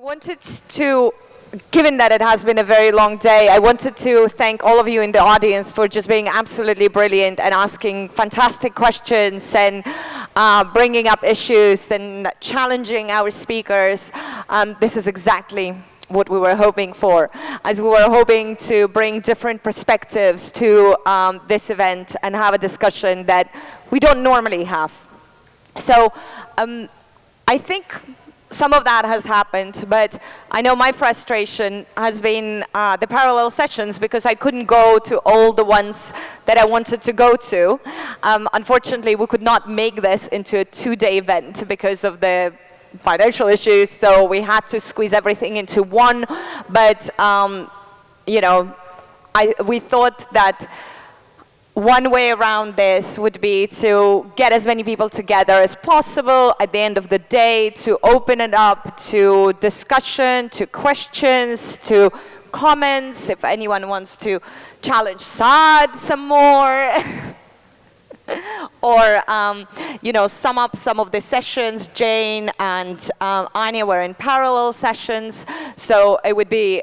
wanted to, given that it has been a very long day, I wanted to thank all of you in the audience for just being absolutely brilliant and asking fantastic questions and bringing up issues and challenging our speakers. This is exactly what we were hoping for, as we were hoping to bring different perspectives to this event and have a discussion that we don't normally have. So I think some of that has happened, but I know my frustration has been the parallel sessions, because I couldn't go to all the ones that I wanted to go to. Unfortunately, we could not make this into a two-day event because of the financial issues, so we had to squeeze everything into one. But you know, we thought that one way around this would be to get as many people together as possible at the end of the day, to open it up to discussion, to questions, to comments, if anyone wants to challenge Saad some more. Or, you know, sum up some of the sessions. Jane and Anya were in parallel sessions, so it would be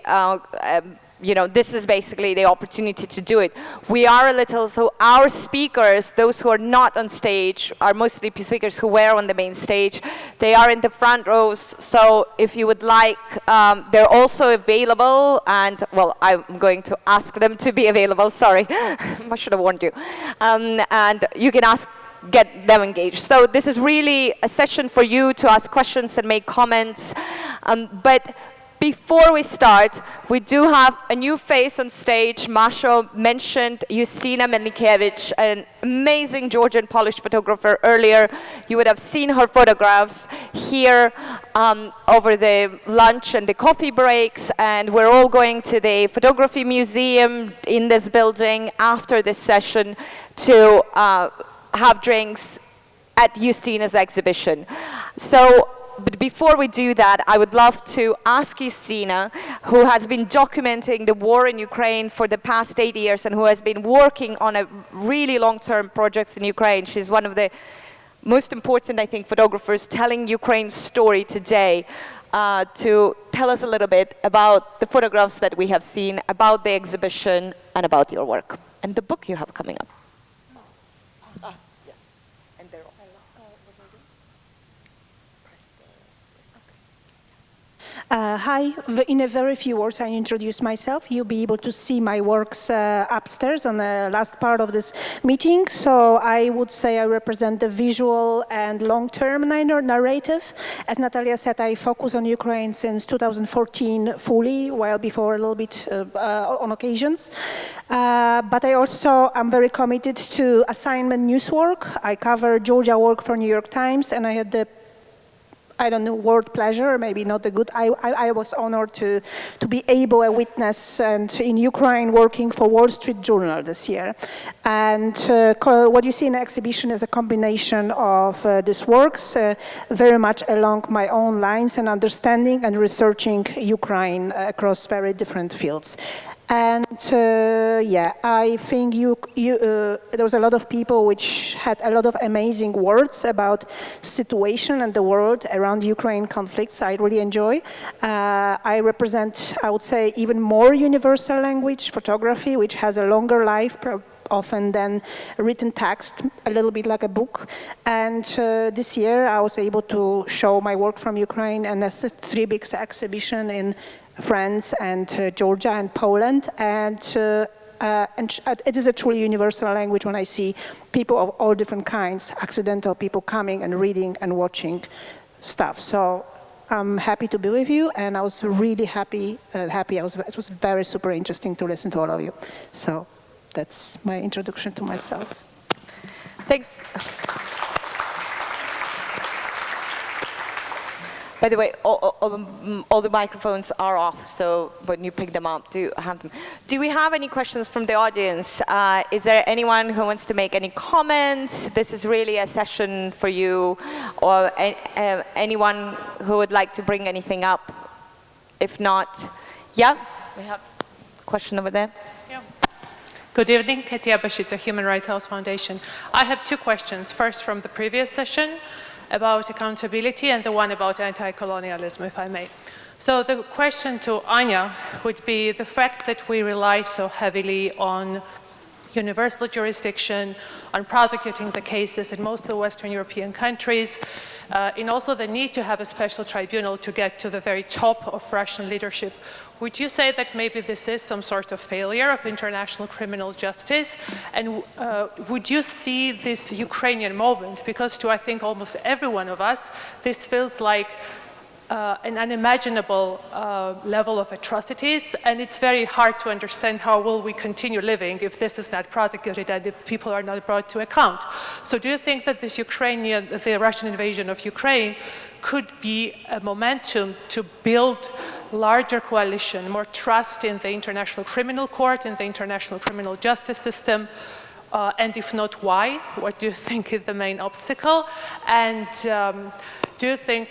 you know, this is basically the opportunity to do it. We are a little, so our speakers, those who are not on stage, are mostly speakers who were on the main stage. They are in the front rows, so if you would like, they're also available, and, well, I'm going to ask them to be available, sorry. I should have warned you. And you can get them engaged. So this is really a session for you to ask questions and make comments. But before we start, we do have a new face on stage. Masho mentioned Justyna Mielnikiewicz, an amazing Georgian Polish photographer earlier. You would have seen her photographs here over the lunch and the coffee breaks, and we're all going to the photography museum in this building after this session to have drinks at Justyna's exhibition. So, but before we do that, I would love to ask Justyna, who has been documenting the war in Ukraine for the past 8 years and who has been working on a really long-term projects in Ukraine. She's one of the most important, I think, photographers telling Ukraine's story today, to tell us a little bit about the photographs that we have seen, about the exhibition, and about your work, and the book you have coming up. Hi, in a very few words I introduce myself. You'll be able to see my works upstairs on the last part of this meeting. So I would say I represent the visual and long-term narrative. As Natalia said, I focus on Ukraine since 2014 fully, while before a little bit on occasions. But I also am very committed to assignment news work. I cover Georgia work for New York Times, and I had the word pleasure, maybe not the good. I was honored to be able to witness and in Ukraine working for Wall Street Journal this year. And what you see in the exhibition is a combination of these works, very much along my own lines and understanding and researching Ukraine across very different fields. And yeah, I think there was a lot of people which had a lot of amazing words about situation and the world around Ukraine conflicts. I really enjoy. I represent, I would say, even more universal language, photography, which has a longer life often than written text, a little bit like a book. And this year I was able to show my work from Ukraine in a 3 big exhibition in France and Georgia and Poland, and it is a truly universal language when I see people of all different kinds, accidental people coming and reading and watching stuff. So I'm happy to be with you, and I was really happy. It was very super interesting to listen to all of you. So that's my introduction to myself. Thanks. By the way, all the microphones are off, so when you pick them up, do have them. Do we have any questions from the audience? Is there anyone who wants to make any comments? This is really a session for you, or anyone who would like to bring anything up? If not, yeah, we have a question over there. Yeah. Good evening, Katia Bashita, Human Rights House Foundation. I have 2 questions. First, from the previous session, about accountability, and the one about anti-colonialism, if I may. So the question to Anya would be the fact that we rely so heavily on universal jurisdiction, on prosecuting the cases in most of the Western European countries, and also the need to have a special tribunal to get to the very top of Russian leadership. Would you say that maybe this is some sort of failure of international criminal justice? And would you see this Ukrainian moment, because to I think almost every one of us, this feels like an unimaginable level of atrocities, and it's very hard to understand how will we continue living if this is not prosecuted and if people are not brought to account. So do you think that this the Russian invasion of Ukraine could be a momentum to build larger coalition, more trust in the International Criminal Court, in the international criminal justice system? And if not, why? What do you think is the main obstacle? And do you think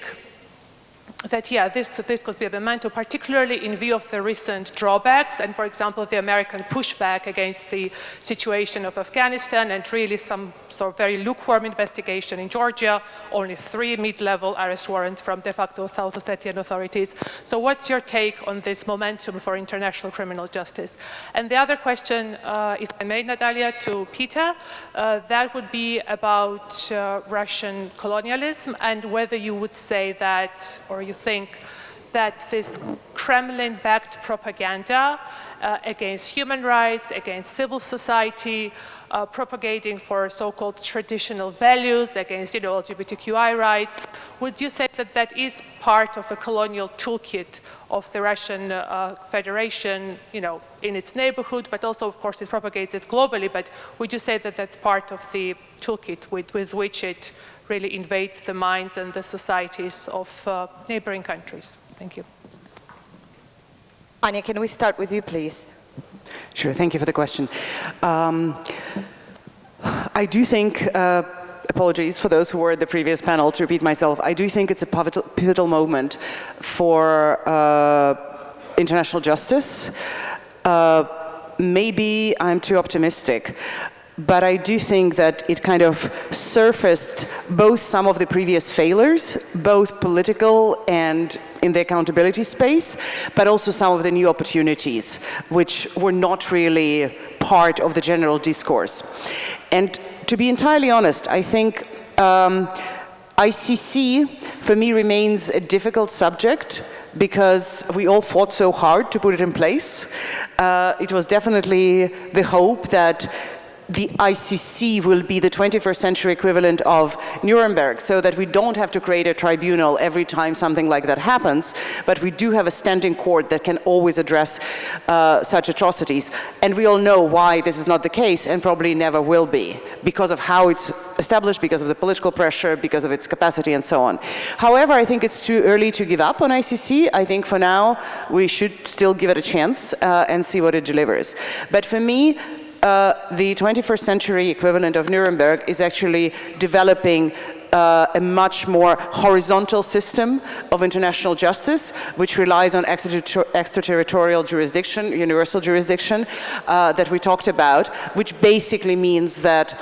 that, yeah, this could be a memento, particularly in view of the recent drawbacks and, for example, the American pushback against the situation of Afghanistan and really some sort of very lukewarm investigation in Georgia, only 3 mid-level arrest warrants from de facto South Ossetian authorities. So what's your take on this momentum for international criminal justice? And the other question, if I may, Natalia, to Peter, that would be about Russian colonialism and whether you would say that, or you think that this Kremlin-backed propaganda against human rights, against civil society, propagating for so-called traditional values, against LGBTQI rights, would you say that that is part of a colonial toolkit of the Russian Federation, in its neighborhood, but also, of course, it propagates it globally, but would you say that that's part of the toolkit with which it really invades the minds and the societies of neighboring countries? Thank you. Anya, can we start with you, please? Sure, thank you for the question. I do think, apologies for those who were at the previous panel to repeat myself, I do think it's a pivotal moment for international justice. Maybe I'm too optimistic, but I do think that it kind of surfaced both some of the previous failures, both political and in the accountability space, but also some of the new opportunities, which were not really part of the general discourse. And to be entirely honest, I think ICC, for me, remains a difficult subject because we all fought so hard to put it in place. It was definitely the hope that the ICC will be the 21st century equivalent of Nuremberg, so that we don't have to create a tribunal every time something like that happens, but we do have a standing court that can always address such atrocities. And we all know why this is not the case and probably never will be, because of how it's established, because of the political pressure, because of its capacity and so on. However, I think it's too early to give up on ICC. I think for now we should still give it a chance and see what it delivers. But for me, the 21st century equivalent of Nuremberg is actually developing a much more horizontal system of international justice, which relies on extraterritorial jurisdiction, universal jurisdiction, that we talked about, which basically means that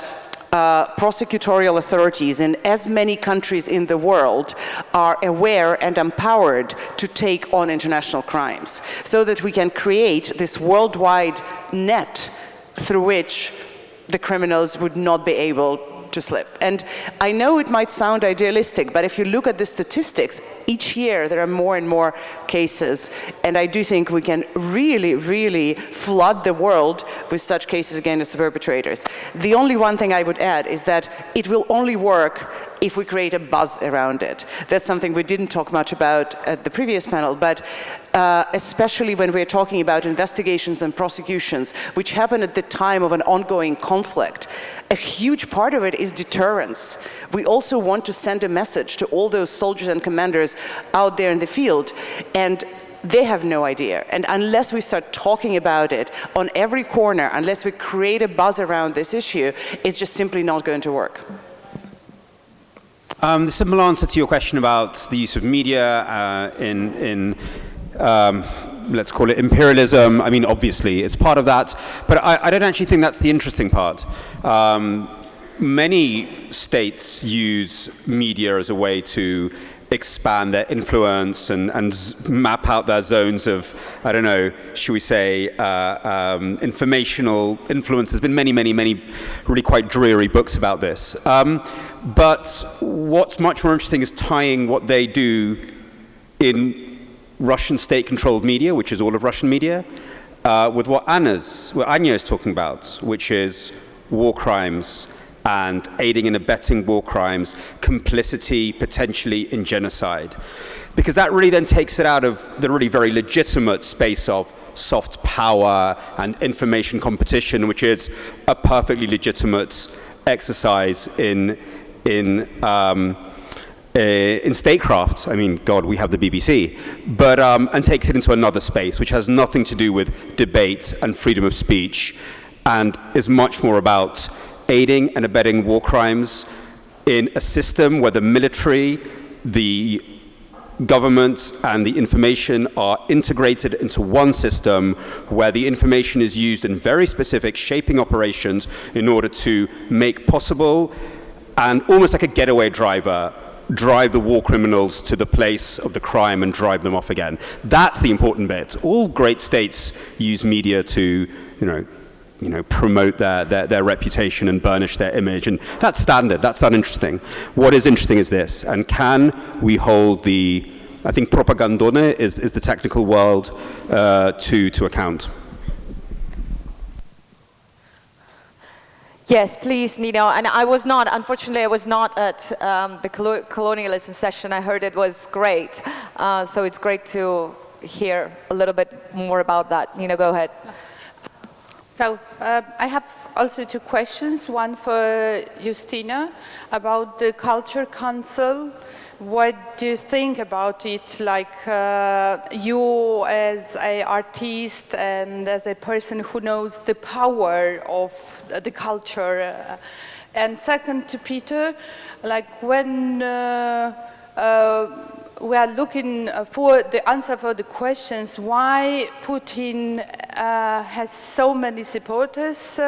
prosecutorial authorities in as many countries in the world are aware and empowered to take on international crimes, so that we can create this worldwide net through which the criminals would not be able to slip. And I know it might sound idealistic, but if you look at the statistics, each year there are more and more cases, and I do think we can really, really flood the world with such cases against the perpetrators. The only one thing I would add is that it will only work if we create a buzz around it. That's something we didn't talk much about at the previous panel, but especially when we're talking about investigations and prosecutions, which happen at the time of an ongoing conflict, a huge part of it is deterrence. We also want to send a message to all those soldiers and commanders out there in the field, and they have no idea. And unless we start talking about it on every corner, unless we create a buzz around this issue, it's just simply not going to work. The simple answer to your question about the use of media let's call it imperialism, I mean, obviously it's part of that, but I don't actually think that's the interesting part. Many states use media as a way to expand their influence and map out their zones of, I don't know, should we say, informational influence. There's been many, many, many really quite dreary books about this. But what's much more interesting is tying what they do in Russian state-controlled media, which is all of Russian media, with what Anya is talking about, which is war crimes and aiding and abetting war crimes, complicity potentially in genocide. Because that really then takes it out of the really very legitimate space of soft power and information competition, which is a perfectly legitimate exercise in statecraft. I mean, God, we have the BBC, but and takes it into another space, which has nothing to do with debate and freedom of speech, and is much more about aiding and abetting war crimes in a system where the military, the government, and the information are integrated into one system, where the information is used in very specific shaping operations in order to make possible, and almost like a getaway driver, drive the war criminals to the place of the crime and drive them off again. That's the important bit. All great states use media to, promote their reputation and burnish their image, and that's standard. That's uninteresting. What is interesting is this, and can we hold I think propagandone is the technical world to account. Yes, please, Nino. And unfortunately, I was not at the colonialism session. I heard it was great. So it's great to hear a little bit more about that. Nino, go ahead. So I have also two questions. One for Justyna about the Culture Council. What do you think about it? Like you as an artist and as a person who knows the power of the culture. And second to Peter, like when we are looking for the answer for the questions, why Putin has so many supporters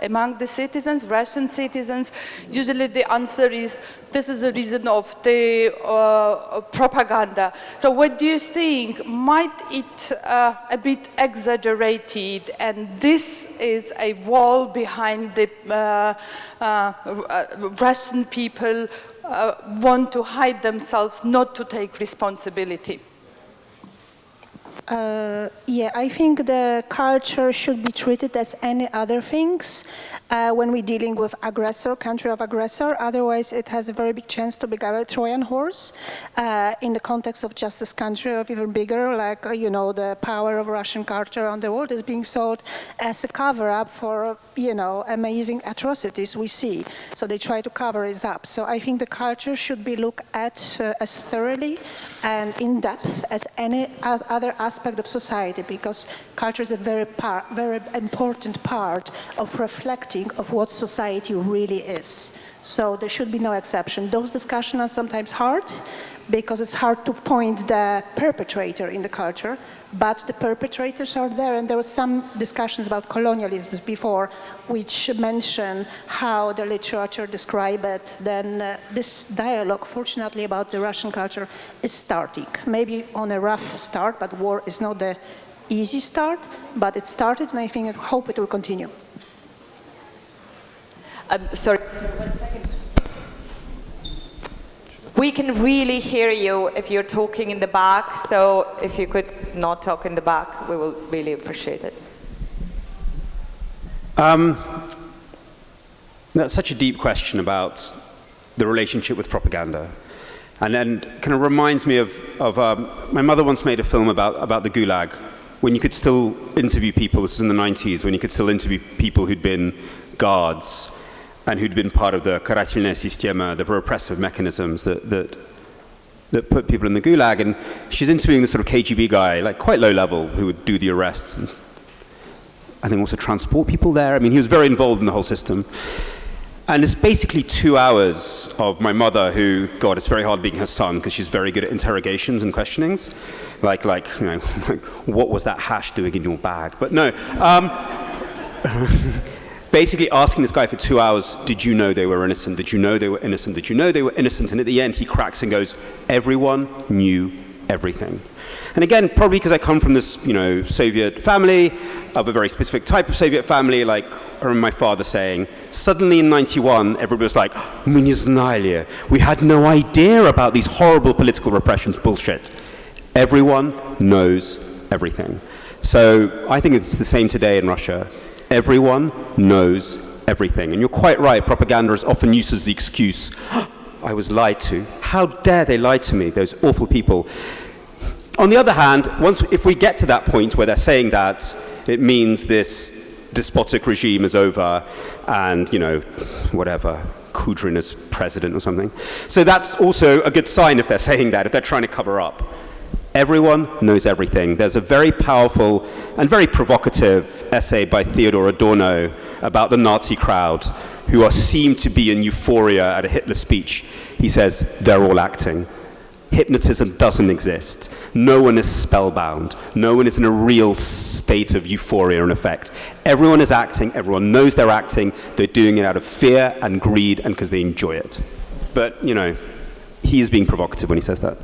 among the citizens, Russian citizens. Usually the answer is, this is the reason of the propaganda. So what do you think? Might it a bit exaggerated, and this is a wall behind the Russian people want to hide themselves, not to take responsibility? Yeah, I think the culture should be treated as any other things when we're dealing with aggressor, country of aggressor. Otherwise, it has a very big chance to become a Trojan horse in the context of just this country, of even bigger, like, the power of Russian culture on the world is being sold as a cover-up for, amazing atrocities we see. So they try to cover it up. So I think the culture should be looked at as thoroughly and in depth as any other aspect of society, because culture is a very important part of reflecting of what society really is. So there should be no exception. Those discussions are sometimes hard because it's hard to point the perpetrator in the culture, but the perpetrators are there, and there were some discussions about colonialism before which mention how the literature describe it. Then this dialogue, fortunately, about the Russian culture is starting. Maybe on a rough start, but war is not the easy start, but it started, and I hope it will continue. Sorry, 1 second. We can really hear you if you're talking in the back, so if you could not talk in the back, we will really appreciate it. That's such a deep question about the relationship with propaganda. And then kind of reminds me of my mother once made a film about the Gulag, when you could still interview people. This was in the 90s, when you could still interview people who'd been guards and who'd been part of the карательная система, the repressive mechanisms that put people in the Gulag. And she's interviewing this sort of KGB guy, like quite low level, who would do the arrests and I think also transport people there. I mean, he was very involved in the whole system. And it's basically 2 hours of my mother who, God, it's very hard being her son because she's very good at interrogations and questionings. Like, what was that hash doing in your bag? But no. basically asking this guy for 2 hours, did you know they were innocent? Did you know they were innocent? Did you know they were innocent? And at the end, he cracks and goes, everyone knew everything. And again, probably because I come from this, Soviet family, of a very specific type of Soviet family, like I remember my father saying, suddenly in 91, everybody was like, мы не знали. We had no idea about these horrible political repressions, bullshit. Everyone knows everything. So I think it's the same today in Russia. Everyone knows everything. And you're quite right, propaganda is often used as the excuse, I was lied to. How dare they lie to me, those awful people. On the other hand, if we get to that point where they're saying that, it means this despotic regime is over and, whatever, Kudrin is president or something. So that's also a good sign if they're saying that, if they're trying to cover up. Everyone knows everything. There's a very powerful and very provocative essay by Theodor Adorno about the Nazi crowd who are seemed to be in euphoria at a Hitler speech. He says, they're all acting. Hypnotism doesn't exist. No one is spellbound. No one is in a real state of euphoria and effect. Everyone is acting. Everyone knows they're acting. They're doing it out of fear and greed and because they enjoy it. But, he is being provocative when he says that.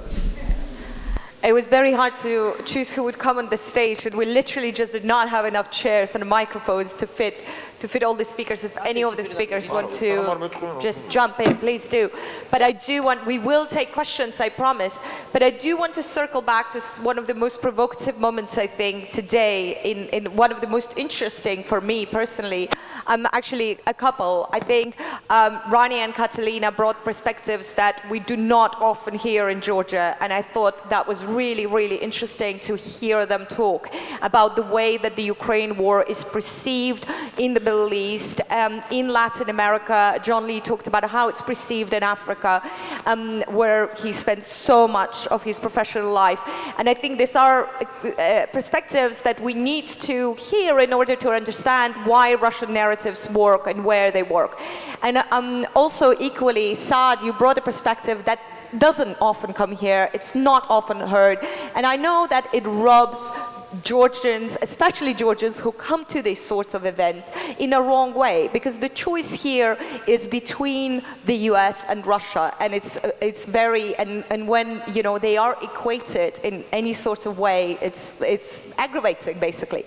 It was very hard to choose who would come on the stage, and we literally just did not have enough chairs and microphones to fit all the speakers. If any of the speakers want to just jump in, please do. But we will take questions, I promise, but I do want to circle back to one of the most provocative moments, I think, today, in one of the most interesting for me personally. Actually, a couple. I think Rani and Catalina brought perspectives that we do not often hear in Georgia, and I thought that was really, really interesting to hear them talk about the way that the Ukraine war is perceived in the Middle East, in Latin America. John Lee talked about how it's perceived in Africa, where he spent so much of his professional life. And I think these are perspectives that we need to hear in order to understand why Russian narratives work and where they work. And also equally, Saad, you brought a perspective that doesn't often come here, it's not often heard, and I know that it rubs Georgians, especially Georgians who come to these sorts of events, in a wrong way, because the choice here is between the US and Russia, and it's very, and when they are equated in any sort of way, it's aggravating basically.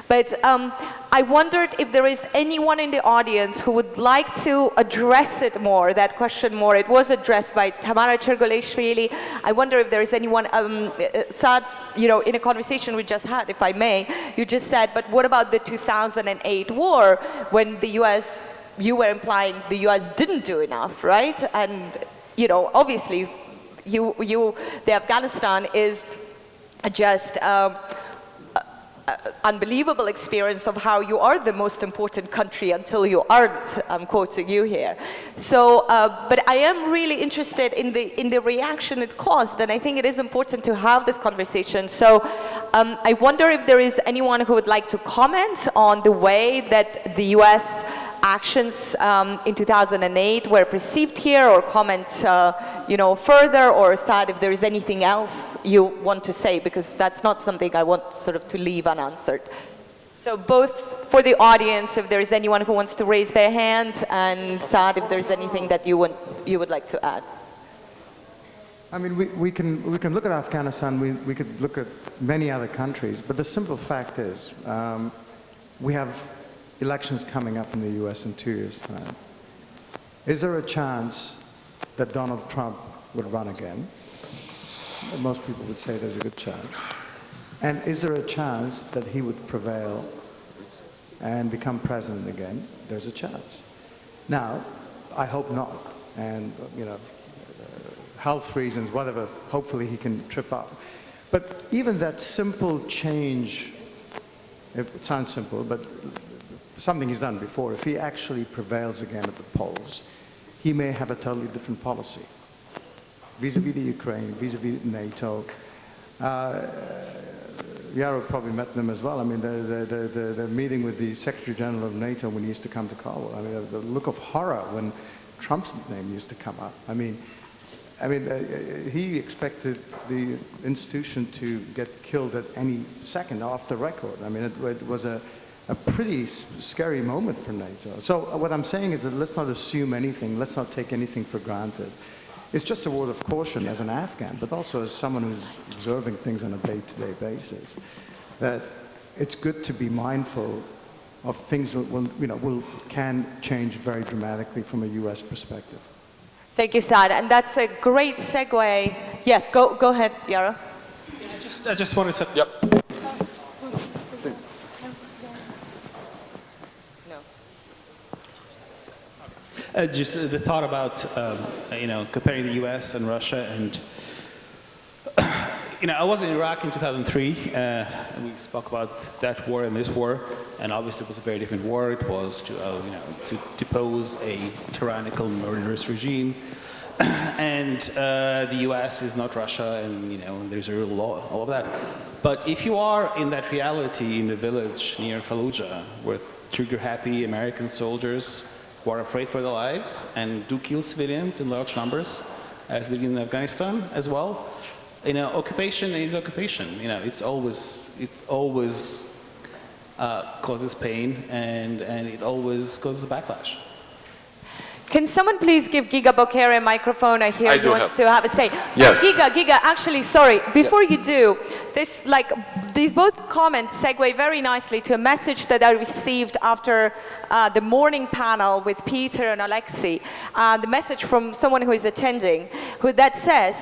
But I wondered if there is anyone in the audience who would like to address it more, that question more. It was addressed by Tamara Chergoleshvili. I wonder if there is anyone, Saad, in a conversation we just had, if I may, you just said, but what about the 2008 war when the US, you were implying the US didn't do enough, right? And, obviously, the Afghanistan is just unbelievable experience of how you are the most important country until you aren't. I'm quoting you here. So, but I am really interested in the reaction it caused, and I think it is important to have this conversation. So, I wonder if there is anyone who would like to comment on the way that the U.S. actions in 2008 were perceived here, or comment, further, or Saad, if there is anything else you want to say, because that's not something I want sort of to leave unanswered. So both for the audience, if there is anyone who wants to raise their hand, and Saad, if there's anything that you would like to add. I mean, we can look at Afghanistan, we could look at many other countries, but the simple fact is we have elections coming up in the US in 2 years' time. Is there a chance that Donald Trump would run again? Most people would say there's a good chance. And is there a chance that he would prevail and become president again? There's a chance. Now, I hope not. And, health reasons, whatever, hopefully he can trip up. But even that simple change, it sounds simple, but something he's done before, if he actually prevails again at the polls, he may have a totally different policy vis-a-vis the Ukraine, vis-a-vis NATO. Yaro probably met them as well. I mean, the meeting with the Secretary General of NATO when he used to come to Kabul. I mean, the look of horror when Trump's name used to come up. I mean, he expected the institution to get killed at any second off the record. I mean, it was a a pretty scary moment for NATO. So what I'm saying is that let's not assume anything, let's not take anything for granted. It's just a word of caution as an Afghan, but also as someone who's observing things on a day-to-day basis, that it's good to be mindful of things that can change very dramatically from a US perspective. Thank you, Saad. And that's a great segue. Yes, go ahead, Yara. I just wanted to... Yep. Just the thought about, comparing the US and Russia, and, I was in Iraq in 2003, and we spoke about that war and this war, and obviously it was a very different war. It was to depose a tyrannical, murderous regime, and the US is not Russia, and, there's a rule of law, all of that. But if you are in that reality in the village near Fallujah, with trigger-happy American soldiers who are afraid for their lives and do kill civilians in large numbers, as they did in Afghanistan as well. Occupation is occupation. It always causes pain, and it always causes a backlash. Can someone please give Giga Bokhari a microphone? I hear he wants to have a say. Yes. Giga, actually, sorry. Before you do, these both comments segue very nicely to a message that I received after the morning panel with Peter and Alexei. The message from someone who is attending, that says,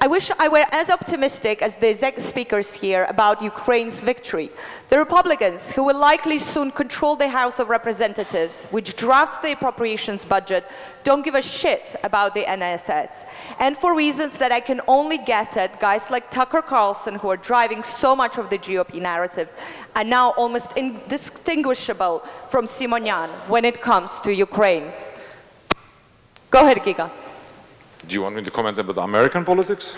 I wish I were as optimistic as the ZEG speakers here about Ukraine's victory. The Republicans, who will likely soon control the House of Representatives, which drafts the appropriations budget, don't give a shit about the NSS. And for reasons that I can only guess at, guys like Tucker Carlson, who are driving so much of the GOP narratives, are now almost indistinguishable from Simonian when it comes to Ukraine. Go ahead, Giga. Do you want me to comment about American politics?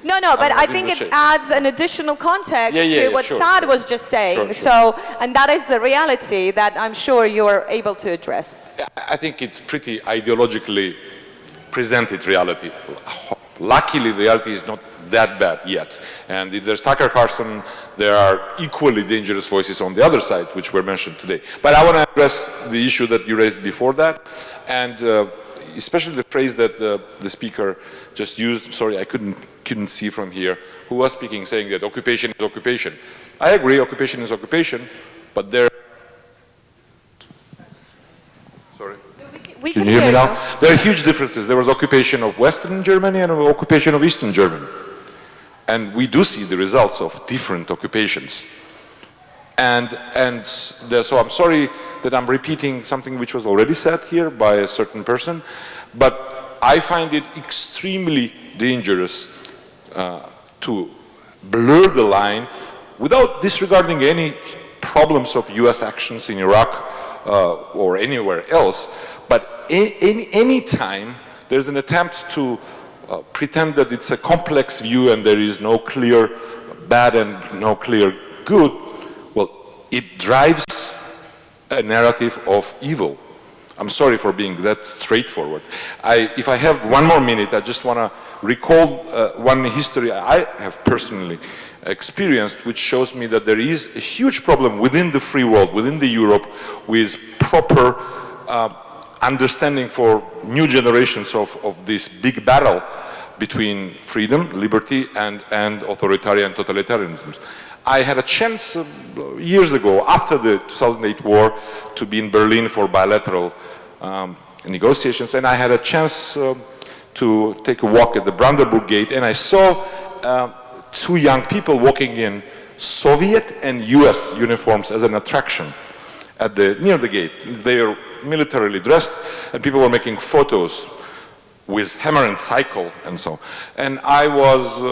No, but I think it adds an additional context to what Saad was just saying. Sure. And that is the reality that I'm sure you're able to address. I think it's pretty ideologically presented reality. Luckily, the reality is not that bad yet. And if there's Tucker Carlson, there are equally dangerous voices on the other side, which were mentioned today. But I want to address the issue that you raised before that, and especially the phrase that the speaker just used. Sorry, I couldn't see from here. Who was speaking, saying that occupation is occupation. I agree, occupation is occupation, but there... Sorry. Can you hear me now? There are huge differences. There was occupation of Western Germany and occupation of Eastern Germany. And we do see the results of different occupations. So I'm sorry that I'm repeating something which was already said here by a certain person, but I find it extremely dangerous to blur the line without disregarding any problems of US actions in Iraq or anywhere else. But any time there's an attempt to pretend that it's a complex view and there is no clear bad and no clear good, it drives a narrative of evil. I'm sorry for being that straightforward. If I have one more minute, I just want to recall one history I have personally experienced, which shows me that there is a huge problem within the free world, within the Europe, with proper understanding for new generations of this big battle between freedom, liberty, and authoritarian totalitarianism. I had a chance years ago, after the 2008 war, to be in Berlin for bilateral negotiations, and I had a chance to take a walk at the Brandenburg Gate, and I saw two young people walking in Soviet and US uniforms as an attraction near the gate. They are militarily dressed, and people were making photos with hammer and cycle and so. And I was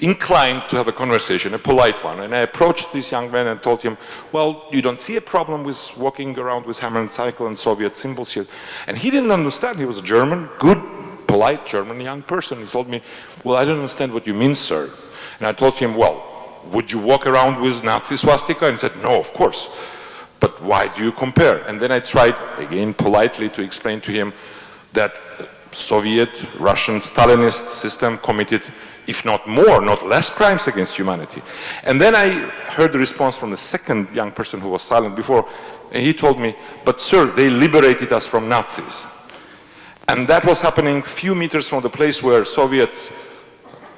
inclined to have a conversation, a polite one, and I approached this young man and told him, well, you don't see a problem with walking around with hammer and cycle and Soviet symbols here. And he didn't understand. He was a German, good, polite German young person. He told me, well, I don't understand what you mean, sir. And I told him, well, would you walk around with Nazi swastika? And he said, no, of course. But why do you compare? And then I tried, again, politely to explain to him that Soviet, Russian, Stalinist system committed, if not more, not less crimes against humanity. And then I heard the response from the second young person who was silent before, and he told me, but sir, they liberated us from Nazis. And that was happening few meters from the place where Soviet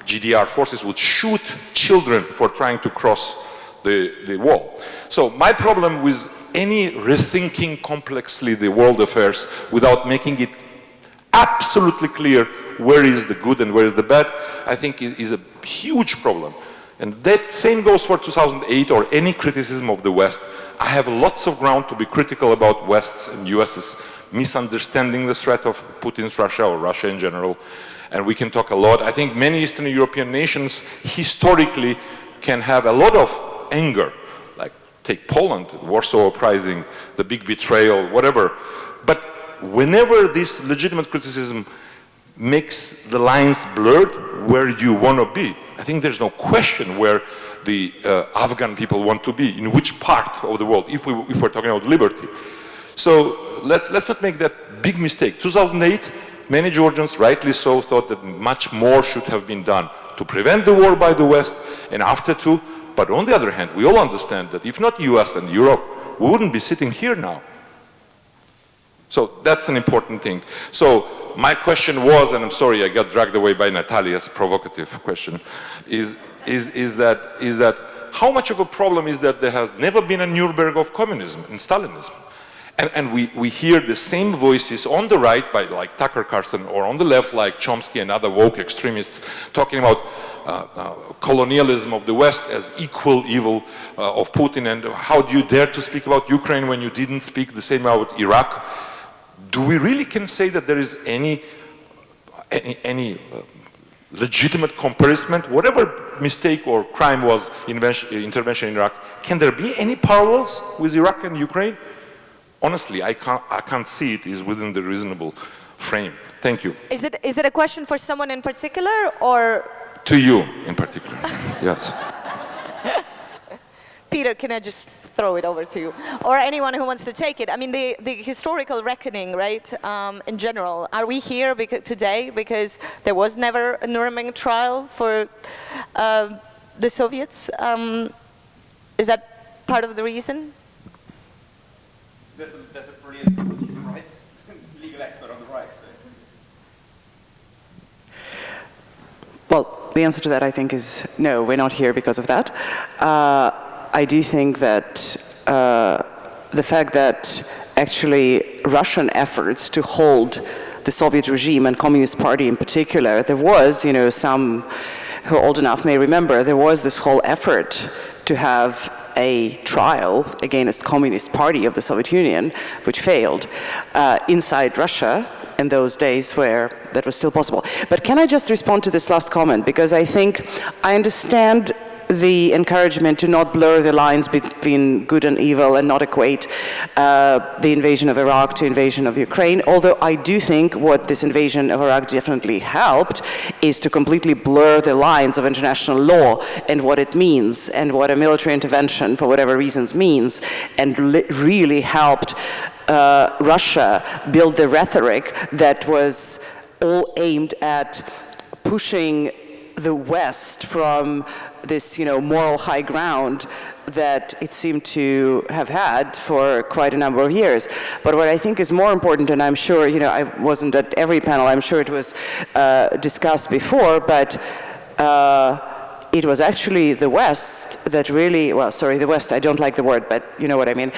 GDR forces would shoot children for trying to cross the wall. So my problem with any rethinking complexly the world affairs without making it absolutely clear where is the good and where is the bad, I think is a huge problem. And that same goes for 2008 or any criticism of the West. I have lots of ground to be critical about West's and US's misunderstanding the threat of Putin's Russia or Russia in general. And we can talk a lot. I think many Eastern European nations historically can have a lot of anger, like take Poland, Warsaw Uprising, the big betrayal, whatever. But whenever this legitimate criticism makes the lines blurred where you want to be, I think there's no question where the Afghan people want to be, in which part of the world, if we're talking about liberty. So let's not make that big mistake. 2008, many Georgians, rightly so, thought that much more should have been done to prevent the war by the West, and after too. But on the other hand, we all understand that if not US and Europe, we wouldn't be sitting here now. So that's an important thing. So my question was, and I'm sorry I got dragged away by Natalia's provocative question, is that how much of a problem is that there has never been a Nuremberg of communism and Stalinism? And we hear the same voices on the right by like Tucker Carlson, or on the left like Chomsky and other woke extremists talking about colonialism of the West as equal evil of Putin, and how do you dare to speak about Ukraine when you didn't speak the same about Iraq? Do we really can say that there is any legitimate comparison? Whatever mistake or crime was intervention in Iraq, can there be any parallels with Iraq and Ukraine? Honestly, I can't see it is within the reasonable frame. Thank you. Is it a question for someone in particular, or? To you in particular, yes. Peter, can I just throw it over to you? Or anyone who wants to take it. I mean, the historical reckoning, right, in general, are we here today because there was never a Nuremberg trial for the Soviets? Is that part of the reason? There's a brilliant human rights legal expert on the right. So. Well, the answer to that, I think, is no, we're not here because of that. I do think that the fact that actually Russian efforts to hold the Soviet regime and Communist Party in particular, there was, some who are old enough may remember, there was this whole effort to have a trial against Communist Party of the Soviet Union, which failed, inside Russia in those days where that was still possible. But can I just respond to this last comment? Because I think I understand the encouragement to not blur the lines between good and evil and not equate the invasion of Iraq to invasion of Ukraine, although I do think what this invasion of Iraq definitely helped is to completely blur the lines of international law and what it means and what a military intervention for whatever reasons means, and really helped Russia build the rhetoric that was all aimed at pushing the West from this, moral high ground that it seemed to have had for quite a number of years. But what I think is more important, and I'm sure, I wasn't at every panel, I'm sure it was discussed before, but it was actually the West that really, the West, I don't like the word, but you know what I mean,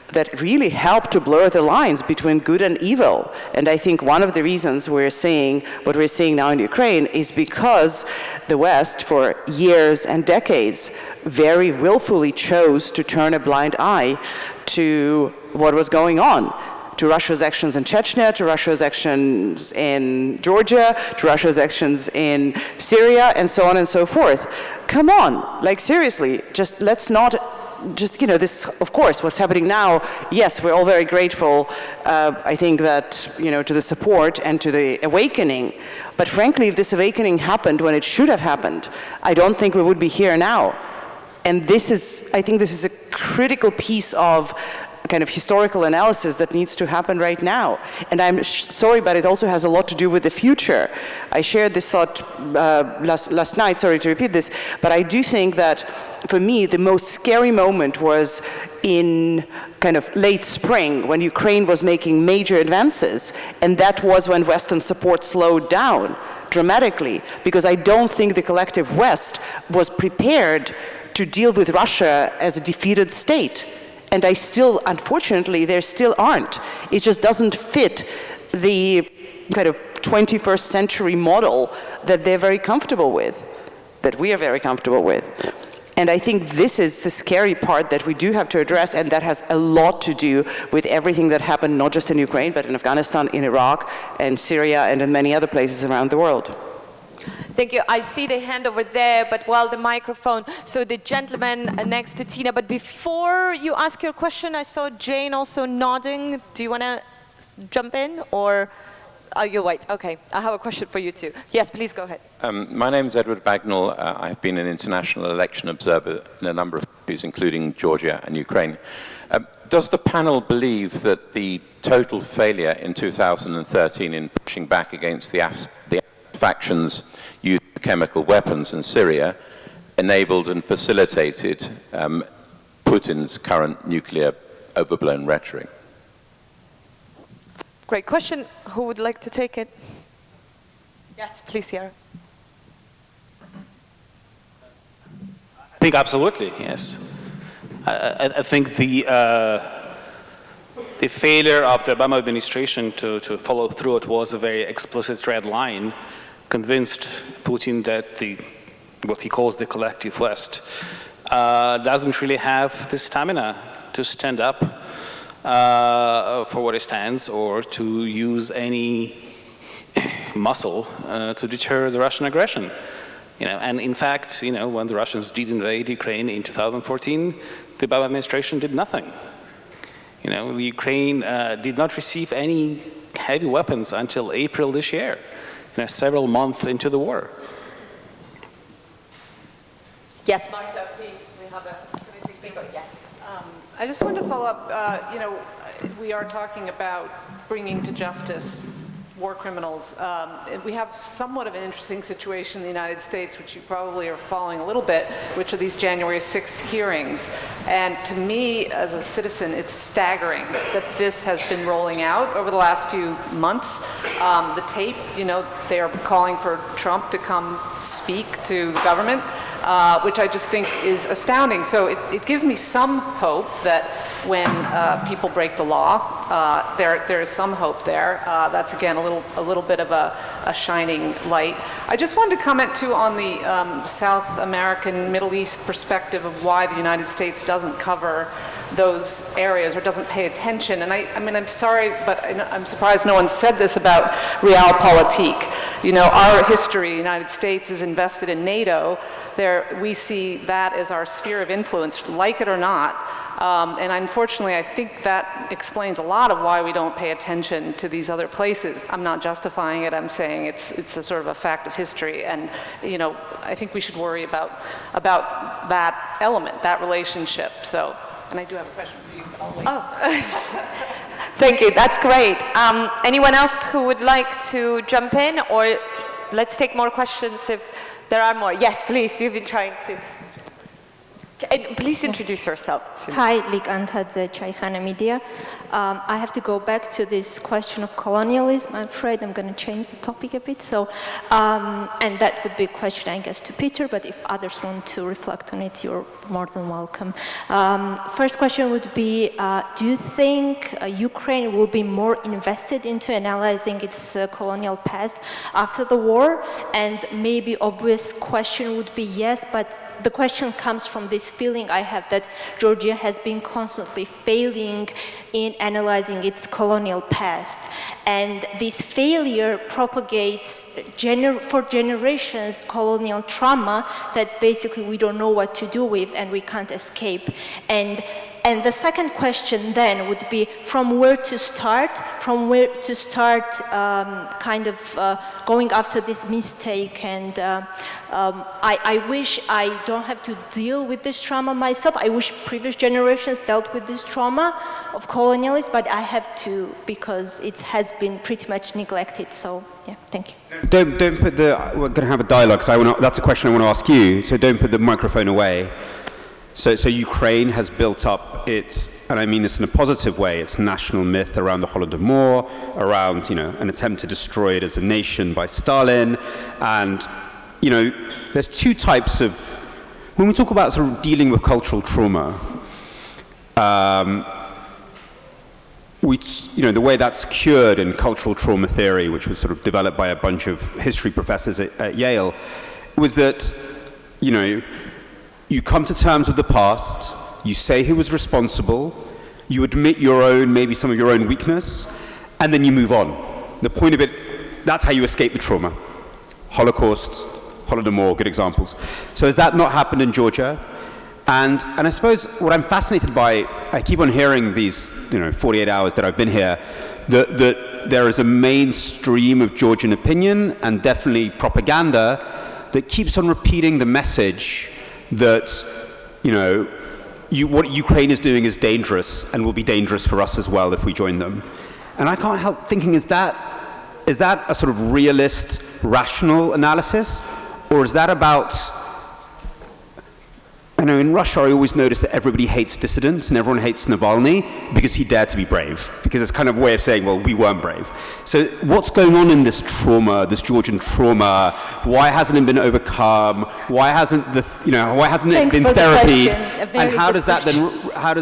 that really helped to blur the lines between good and evil. And I think one of the reasons what we're seeing now in Ukraine is because the West, for years and decades, very willfully chose to turn a blind eye to what was going on, to Russia's actions in Chechnya, to Russia's actions in Georgia, to Russia's actions in Syria, and so on and so forth. Come on, seriously, let's not this, of course, what's happening now, yes, we're all very grateful, I think that, to the support and to the awakening. But frankly, if this awakening happened when it should have happened, I don't think we would be here now. And I think this is a critical piece of kind of historical analysis that needs to happen right now. And I'm sorry, but it also has a lot to do with the future. I shared this thought last night, sorry to repeat this, but I do think that for me, the most scary moment was in kind of late spring when Ukraine was making major advances, and that was when Western support slowed down dramatically, because I don't think the collective West was prepared to deal with Russia as a defeated state. And I still, unfortunately, there still aren't. It just doesn't fit the kind of 21st century model that they're very comfortable with, that we are very comfortable with. And I think this is the scary part that we do have to address, and that has a lot to do with everything that happened, not just in Ukraine, but in Afghanistan, in Iraq, and Syria, and in many other places around the world. Thank you. I see the hand over there, but while the microphone, so the gentleman next to Tina, but before you ask your question, I saw Jane also nodding. Do you want to jump in, or are you wait? Okay, I have a question for you too. Yes, please go ahead. My name is Edward Bagnall. I've been an international election observer in a number of countries, including Georgia and Ukraine. Does the panel believe that the total failure in 2013 in pushing back against the factions used chemical weapons in Syria enabled and facilitated Putin's current nuclear overblown rhetoric? Great question. Who would like to take it? Yes, please, Yara. I think absolutely, yes. I think the failure of the Obama administration to follow through it was a very explicit red line, convinced Putin that what he calls the collective West doesn't really have the stamina to stand up for what it stands, or to use any muscle to deter the Russian aggression. And in fact, when the Russians did invade Ukraine in 2014, the Obama administration did nothing. The Ukraine did not receive any heavy weapons until April this year, several months into the war. Yes, Martha, please. We have a community speaker. Yes. I just wanted to follow up. We are talking about bringing to justice war criminals. We have somewhat of an interesting situation in the United States, which you probably are following a little bit, which are these January 6th hearings. And to me, as a citizen, it's staggering that this has been rolling out over the last few months. The tape, they are calling for Trump to come speak to the government, which I just think is astounding. So it gives me some hope that when people break the law, there is some hope there. That's again a little bit of a shining light. I just wanted to comment too on the South American, Middle East perspective of why the United States doesn't cover those areas or doesn't pay attention. And I mean, I'm sorry, but I'm surprised no one said this about realpolitik. Our history, the United States is invested in NATO. We see that as our sphere of influence, like it or not. And unfortunately, I think that explains a lot of why we don't pay attention to these other places. I'm not justifying it. I'm saying it's a sort of a fact of history. And I think we should worry about that element, that relationship. So, and I do have a question for you, but I'll wait. Oh. Thank you. That's great. Anyone else who would like to jump in, or let's take more questions if there are more. Yes, please. You've been trying to. And please introduce yourself. Hi, Lik Antadze, Chaykhana Media. I have to go back to this question of colonialism. I'm afraid I'm going to change the topic a bit. So, and that would be a question, I guess, to Peter, but if others want to reflect on it, you're more than welcome. First question would be, do you think Ukraine will be more invested into analyzing its colonial past after the war? And maybe obvious question would be yes, but the question comes from this feeling I have that Georgia has been constantly failing in analyzing its colonial past. And this failure propagates for generations colonial trauma that basically we don't know what to do with and we can't escape. And And the second question then would be from where to start kind of going after this mistake. And I wish I don't have to deal with this trauma myself. I wish previous generations dealt with this trauma of colonialism, but I have to because it has been pretty much neglected. So yeah, thank you. Don't put the, we're going to have a dialogue, so that's a question I want to ask you, so don't put the microphone away. So Ukraine has built up its, and I mean this in a positive way, its national myth around the Holodomor, around, an attempt to destroy it as a nation by Stalin, and, there's two types of, when we talk about sort of dealing with cultural trauma, the way that's cured in cultural trauma theory, which was sort of developed by a bunch of history professors at Yale, was that, you come to terms with the past, you say who was responsible, you admit maybe some of your own weakness, and then you move on. The point of it, that's how you escape the trauma. Holocaust, Holodomor, good examples. So has that not happened in Georgia? And I suppose what I'm fascinated by, I keep on hearing these, 48 hours that I've been here, that there is a mainstream of Georgian opinion and definitely propaganda that keeps on repeating the message that, what Ukraine is doing is dangerous and will be dangerous for us as well if we join them. And I can't help thinking, is that a sort of realist, rational analysis? Or is that about, in Russia I always notice that everybody hates dissidents and everyone hates Navalny because he dared to be brave. Because it's kind of a way of saying, well, we weren't brave. So what's going on in this trauma, this Georgian trauma? Why hasn't it been overcome? Why hasn't it been therapy? And how does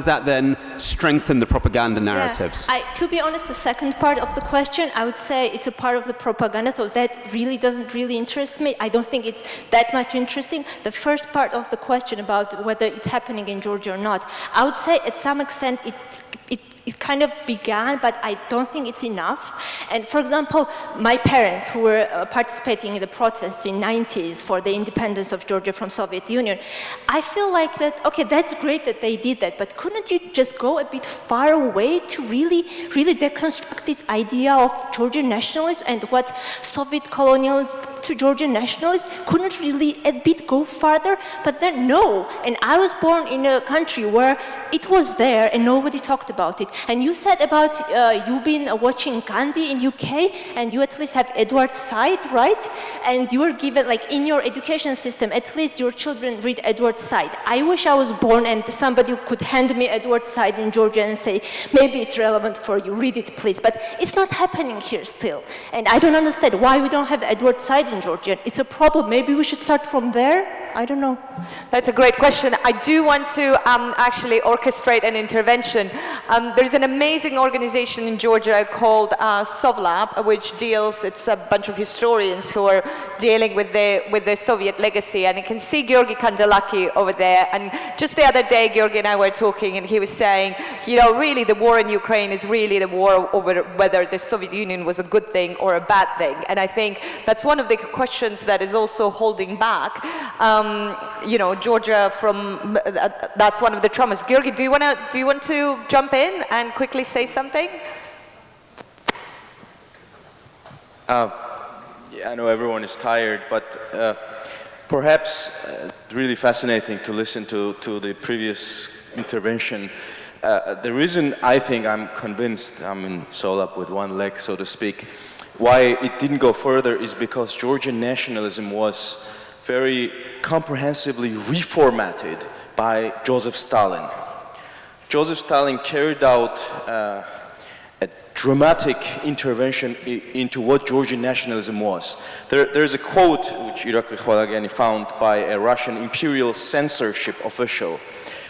that then strengthen the propaganda narratives? Yeah. To be honest, the second part of the question, I would say it's a part of the propaganda, so that really doesn't really interest me. I don't think it's that much interesting. The first part of the question about whether it's happening in Georgia or not, I would say at some extent it kind of began, but I don't think it's enough. And for example, my parents who were participating in the protests in the 90s for the independence of Georgia from Soviet Union, I feel like that, okay, that's great that they did that, but couldn't you just go a bit far away to really deconstruct this idea of Georgian nationalism and what Soviet colonialism to Georgian nationalism? Couldn't really a bit go farther? But then no, and I was born in a country where it was there and nobody talked about it. And you said about you've been watching Gandhi in UK and you at least have Edward Said, right? And you were given, like in your education system, at least your children read Edward Said. I wish I was born and somebody could hand me Edward Said in Georgia and say, maybe it's relevant for you, read it please. But it's not happening here still. And I don't understand why we don't have Edward Said in Georgia. It's a problem. Maybe we should start from there? I don't know. That's a great question. I do want to actually orchestrate an intervention. There's an amazing organization in Georgia called Sovlab, which it's a bunch of historians who are dealing with the Soviet legacy. And you can see Georgi Kandelaki over there. And just the other day, Georgi and I were talking, and he was saying, really the war in Ukraine is really the war over whether the Soviet Union was a good thing or a bad thing. And I think that's one of the questions that is also holding back Georgia from, that's one of the traumas. Georgi, do you want to jump in and quickly say something? I know everyone is tired, but perhaps really fascinating to listen to the previous intervention. The reason I think I'm convinced, I'm in Solab with one leg, so to speak, why it didn't go further is because Georgian nationalism was very comprehensively reformatted by Joseph Stalin. Joseph Stalin carried out a dramatic intervention into what Georgian nationalism was. There's a quote which Irakli Khvalagani found by a Russian imperial censorship official,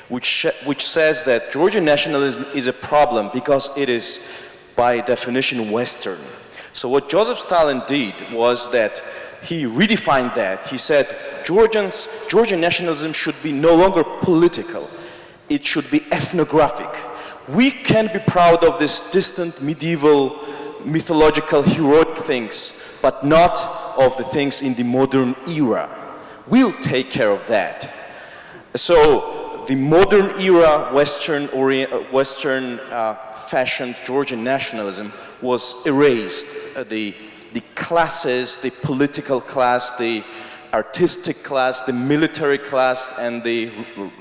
which says that Georgian nationalism is a problem because it is by definition Western. So what Joseph Stalin did was that he redefined that. He said Georgian nationalism should be no longer political. It should be ethnographic. We can be proud of this distant medieval mythological heroic things, but not of the things in the modern era. We'll take care of that. So the modern era Western fashioned Georgian nationalism was erased. The classes, the political class, the artistic class, the military class, and the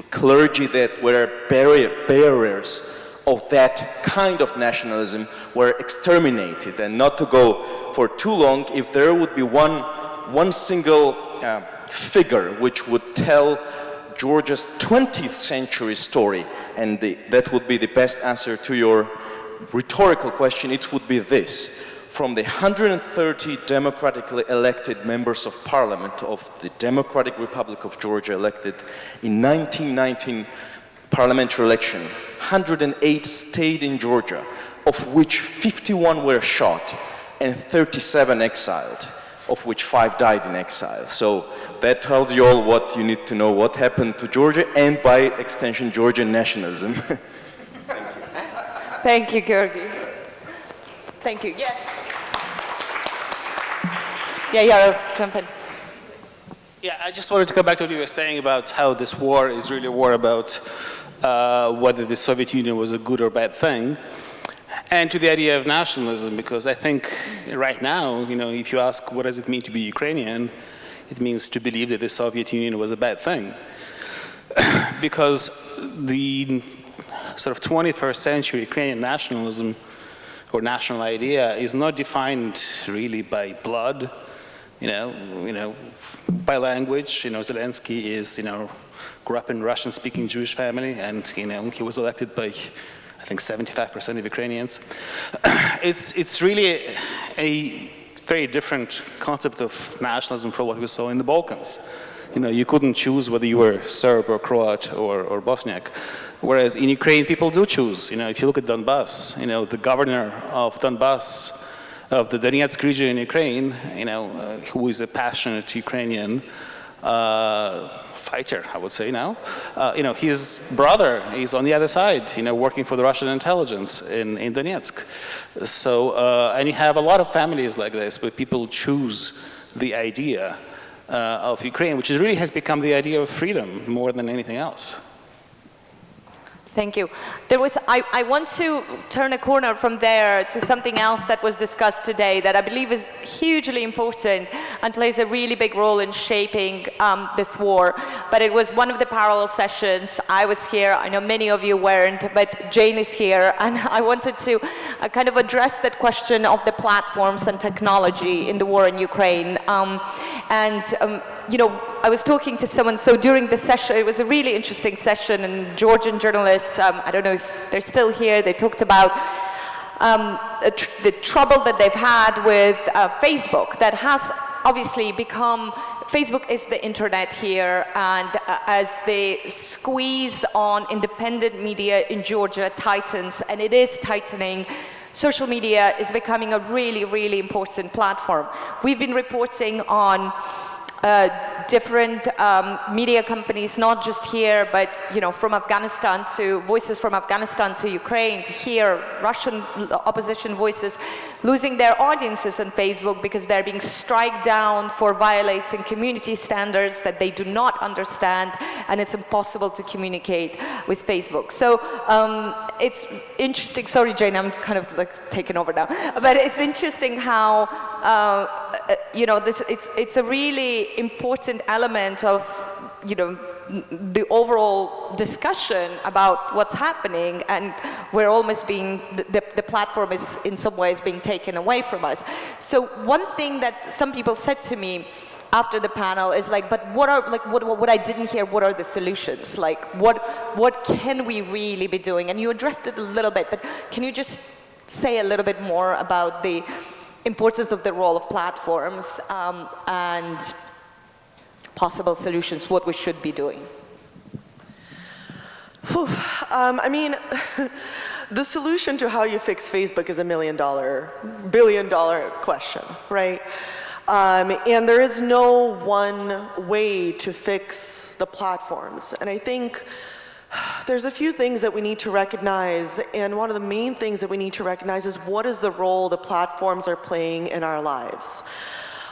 clergy that were barriers of that kind of nationalism were exterminated. And not to go for too long, if there would be one single figure which would tell Georgia's 20th century story, and that would be the best answer to your rhetorical question, it would be this. From the 130 democratically elected members of parliament of the Democratic Republic of Georgia elected in 1919 parliamentary election, 108 stayed in Georgia, of which 51 were shot and 37 exiled, of which 5 died in exile. So that tells you all what you need to know, what happened to Georgia, and by extension, Georgian nationalism. Thank you, Georgi. Thank you. Yes. Yeah, Yaro, jump in. Yeah, I just wanted to come back to what you were saying about how this war is really a war about whether the Soviet Union was a good or bad thing, and to the idea of nationalism, because I think right now, you know, if you ask what does it mean to be Ukrainian, it means to believe that the Soviet Union was a bad thing. Because the sort of 21st century Ukrainian nationalism or national idea is not defined really by blood, you know, by language. You know, Zelensky is, you know, grew up in Russian-speaking Jewish family, and you know, he was elected by, I think, 75% of Ukrainians. It's really a very different concept of nationalism from what we saw in the Balkans. You know, you couldn't choose whether you were Serb or Croat or Bosniak. Whereas in Ukraine, people do choose. You know, if you look at Donbass, you know, the governor of Donbass, of the Donetsk region in Ukraine, you know, who is a passionate Ukrainian fighter, I would say now, you know, his brother is on the other side, you know, working for the Russian intelligence in Donetsk. So, and you have a lot of families like this, where people choose the idea of Ukraine, which really has become the idea of freedom more than anything else. Thank you. I want to turn a corner from there to something else that was discussed today that I believe is hugely important and plays a really big role in shaping this war. But it was one of the parallel sessions. I was here. I know many of you weren't, but Jane is here. And I wanted to kind of address that question of the platforms and technology in the war in Ukraine. You know, I was talking to someone, so during the session, it was a really interesting session, and Georgian journalists, I don't know if they're still here, they talked about the trouble that they've had with Facebook, that has obviously become, Facebook is the internet here, and as the squeeze on independent media in Georgia tightens, and it is tightening, social media is becoming a really, really important platform. We've been reporting on different media companies, not just here, but you know, from Afghanistan to voices from Afghanistan to Ukraine, to here, Russian opposition voices losing their audiences on Facebook because they're being struck down for violating community standards that they do not understand, and it's impossible to communicate with Facebook. So it's interesting. Sorry, Jane, I'm kind of like taking over now, but it's interesting how you know, it's a really important element of, you know, the overall discussion about what's happening, and we're almost being, the platform is in some ways being taken away from us. So one thing that some people said to me after the panel is like, but what are, like, what I didn't hear, what are the solutions? Like, what can we really be doing? And you addressed it a little bit, but can you just say a little bit more about the importance of the role of platforms and possible solutions, what we should be doing? I mean, the solution to how you fix Facebook is $1 million, billion-dollar question, right? And there is no one way to fix the platforms. And I think there's a few things that we need to recognize, and one of the main things that we need to recognize is what is the role the platforms are playing in our lives.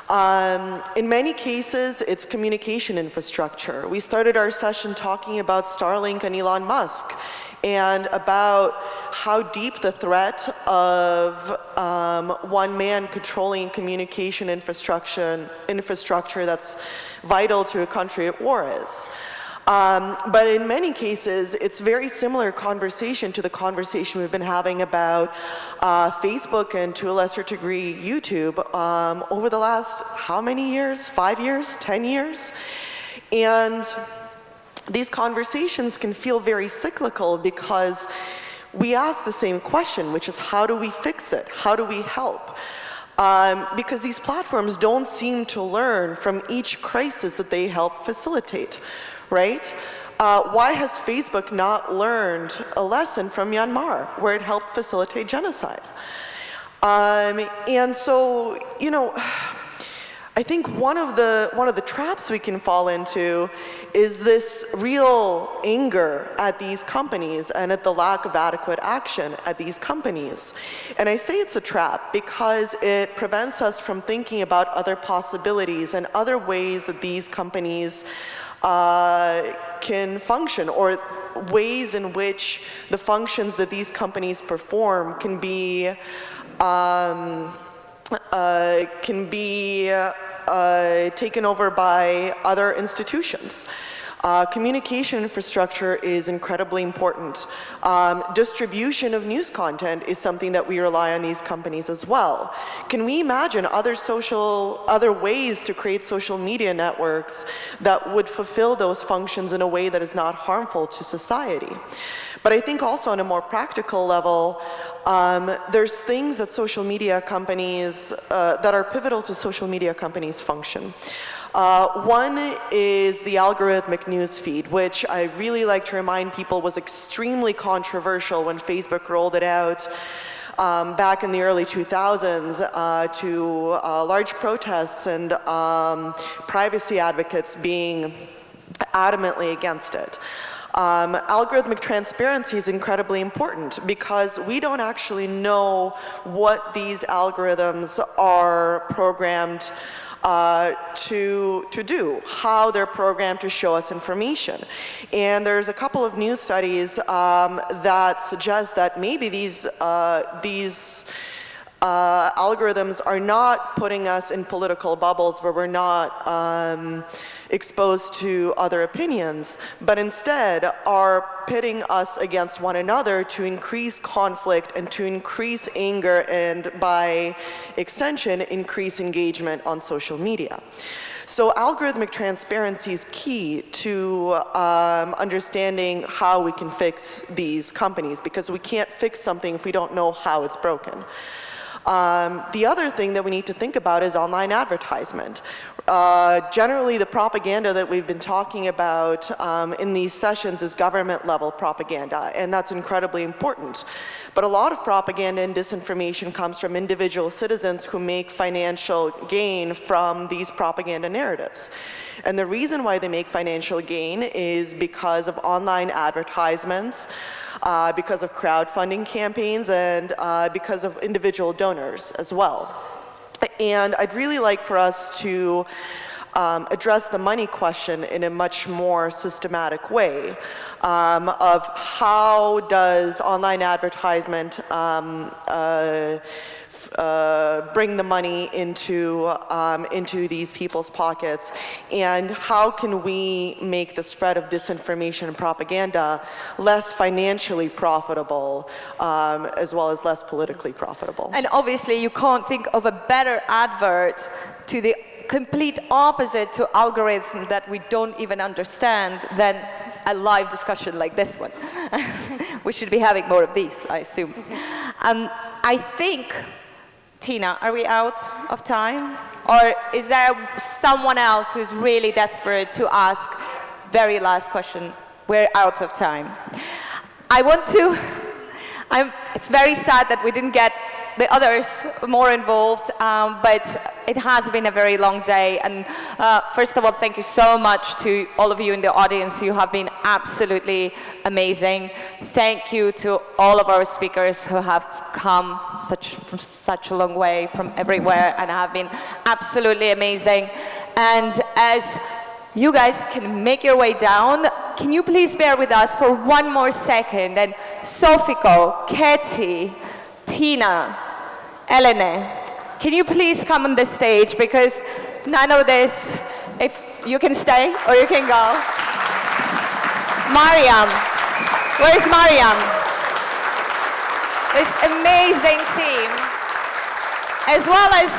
In many cases, it's communication infrastructure. We started our session talking about Starlink and Elon Musk and about how deep the threat of one man controlling communication infrastructure that's vital to a country at war is. But in many cases, it's very similar conversation to the conversation we've been having about Facebook and to a lesser degree YouTube over the last how many years? 5 years? 10 years? And these conversations can feel very cyclical because we ask the same question, which is how do we fix it? How do we help? Because these platforms don't seem to learn from each crisis that they help facilitate. Right? Why has Facebook not learned a lesson from Myanmar, where it helped facilitate genocide? And so, you know, I think one of the traps we can fall into is this real anger at these companies and at the lack of adequate action at these companies. And I say it's a trap because it prevents us from thinking about other possibilities and other ways that these companies can function, or ways in which the functions that these companies perform can be taken over by other institutions. Communication infrastructure is incredibly important. Distribution of news content is something that we rely on these companies as well. Can we imagine other ways to create social media networks that would fulfill those functions in a way that is not harmful to society? But I think also on a more practical level, there's things that social media companies, that are pivotal to social media companies' function. One is the algorithmic news feed, which I really like to remind people was extremely controversial when Facebook rolled it out back in the early 2000s to large protests and privacy advocates being adamantly against it. Algorithmic transparency is incredibly important because we don't actually know what these algorithms are programmed to do, how they're programmed to show us information. And there's a couple of news studies that suggest that maybe these algorithms are not putting us in political bubbles where we're not exposed to other opinions, but instead are pitting us against one another to increase conflict and to increase anger and, by extension, increase engagement on social media. So algorithmic transparency is key to understanding how we can fix these companies, because we can't fix something if we don't know how it's broken. The other thing that we need to think about is online advertisement. Generally, the propaganda that we've been talking about in these sessions is government-level propaganda, and that's incredibly important. But a lot of propaganda and disinformation comes from individual citizens who make financial gain from these propaganda narratives. And the reason why they make financial gain is because of online advertisements, because of crowdfunding campaigns, and because of individual donors as well. And I'd really like for us to address the money question in a much more systematic way of how does online advertisement bring the money into these people's pockets, and how can we make the spread of disinformation and propaganda less financially profitable as well as less politically profitable. And obviously you can't think of a better advert to the complete opposite to algorithms that we don't even understand than a live discussion like this one. We should be having more of these, I assume. I think, Tina, are we out of time? Or is there someone else who's really desperate to ask very last question? We're out of time. It's very sad that we didn't get the others more involved, but it has been a very long day. And first of all, thank you so much to all of you in the audience. You have been absolutely amazing. Thank you to all of our speakers who have come from such a long way from everywhere and have been absolutely amazing. And as you guys can make your way down, can you please bear with us for one more second? And Sofiko, Katie, Tina, Elene, can you please come on the stage, because none of this, if you can stay or you can go. Mariam, where's Mariam? This amazing team, as well as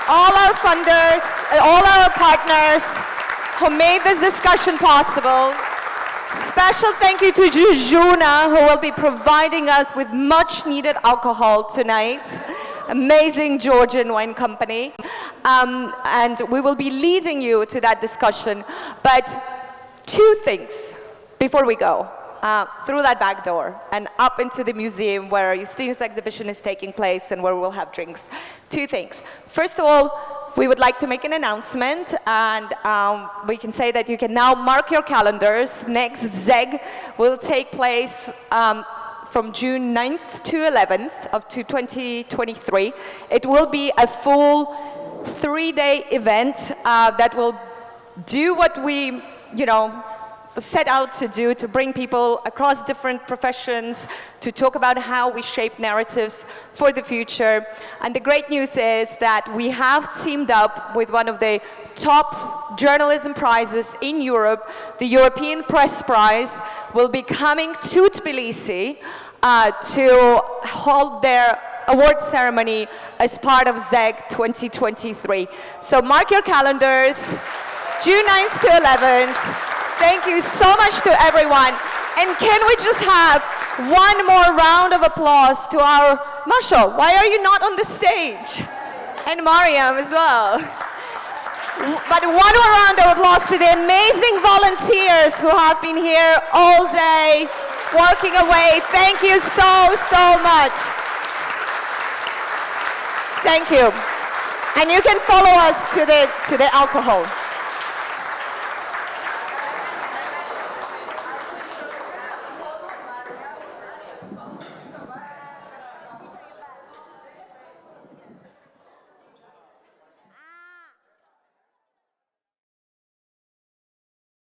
all our funders, all our partners who made this discussion possible. Special thank you to Justyna, who will be providing us with much needed alcohol tonight. Amazing Georgian wine company. And we will be leading you to that discussion. But two things before we go. Through that back door and up into the museum where Justyna's exhibition is taking place and where we'll have drinks. Two things. First of all, we would like to make an announcement, and we can say that you can now mark your calendars. Next ZEG will take place from June 9th to 11th of 2023. It will be a full 3-day event that will do what we, set out to do, to bring people across different professions to talk about how we shape narratives for the future. And the great news is that we have teamed up with one of the top journalism prizes in Europe. The European Press Prize will be coming to Tbilisi to hold their award ceremony as part of ZEG 2023. So mark your calendars, June 9th to 11th. Thank you so much to everyone. And can we just have one more round of applause to our Masho? Why are you not on the stage? And Mariam as well. But one more round of applause to the amazing volunteers who have been here all day, working away. Thank you so, so much. Thank you. And you can follow us to the alcohol.